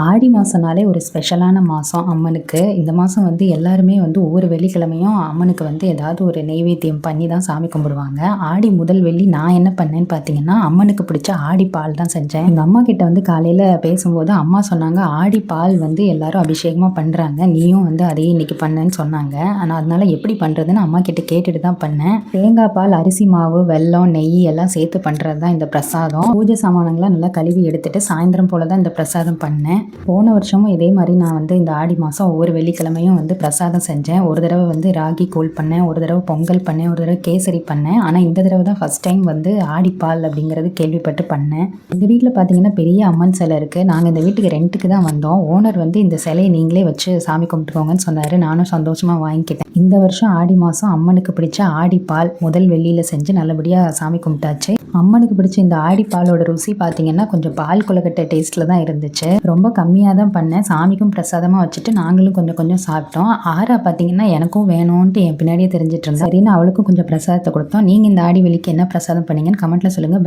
ஆடி மாதம்னாலே ஒரு ஸ்பெஷலான மாதம் அம்மனுக்கு. இந்த மாதம் வந்து எல்லாருமே வந்து ஒவ்வொரு வெள்ளிக்கிழமையும் அம்மனுக்கு வந்து ஏதாவது ஒரு நெய்வேத்தியம் பண்ணி தான் சாமி கும்பிடுவாங்க. ஆடி முதல் வெள்ளி நான் என்ன பண்ணேன்னு பார்த்தீங்கன்னா, அம்மனுக்கு பிடிச்ச ஆடி பால் தான் செஞ்சேன். எங்கள் அம்மா கிட்ட வந்து காலையில் பேசும்போது அம்மா சொன்னாங்க, ஆடி பால் வந்து எல்லாரும் அபிஷேகமாக பண்ணுறாங்க, நீயும் வந்து அதையே இன்னைக்கு பண்ணேன்னு சொன்னாங்க. ஆனால் அதனால எப்படி பண்ணுறதுன்னு அம்மா கிட்ட கேட்டுட்டு தான் பண்ணேன். தேங்காய் பால், அரிசி மாவு, வெல்லம், நெய் எல்லாம் சேர்த்து பண்ணுறது தான் இந்த பிரசாதம். பூஜை சாமானங்கள்லாம் நல்லா கழுவி எடுத்துட்டு சாயந்தரம் போல தான் இந்த பிரசாதம் பண்ணேன். போன வருஷமும் இதே மாதிரி நான் வந்து இந்த ஆடி மாதம் ஒவ்வொரு வெள்ளிக்கிழமையும் வந்து பிரசாதம் செஞ்சேன். ஒரு தடவை வந்து ராகி கூழ் பண்ணேன், ஒரு தடவை பொங்கல் பண்ணேன், ஒரு தடவை கேசரி பண்ணேன். ஆனால் இந்த தடவை தான் ஃபஸ்ட் டைம் வந்து ஆடிப்பால் அப்படிங்கிறது கேள்விப்பட்டு பண்ணேன். எங்கள் வீட்டில் பார்த்தீங்கன்னா பெரிய அம்மன் சிலை இருக்குது. நாங்கள் இந்த வீட்டுக்கு ரெண்ட்டுக்கு தான் வந்தோம். ஓனர் வந்து இந்த சிலையை நீங்களே வச்சு சாமி கும்பிட்டுக்கோங்கன்னு சொன்னார். நானும் சந்தோஷமாக வாங்கிக்கிட்டேன். இந்த வருஷம் ஆடி மாதம் அம்மனுக்கு பிடிச்ச ஆடிப்பால் முதல் வெள்ளியில் செஞ்சு நல்லபடியாக சாமி கும்பிட்டாச்சு. அம்மனுக்கு பிடிச்ச இந்த ஆடிப்பாலோட ருசி பார்த்தீங்கன்னா கொஞ்சம் பால் கொழுக்கட்டை டேஸ்ட்டில் தான் இருந்துச்சு. ரொம்ப கம்மியாக தான் பண்ணேன். சாமிக்கும் பிரசாதமாக வச்சுட்டு நாங்களும் கொஞ்சம் கொஞ்சம் சாப்பிட்டோம். ஆரா பார்த்தீங்கன்னா எனக்கும் வேணும்ன்ட்டு என் பின்னாடியே தெரிஞ்சிட்டு இருந்தேன். சரின்னு அவளுக்கும் கொஞ்சம் பிரசாதத்தை கொடுத்தோம். நீங்கள் இந்த ஆடி வெள்ளிக்கு என்ன பிரசாதம் பண்ணீங்கன்னு கமெண்ட்டில் சொல்லுங்கள்.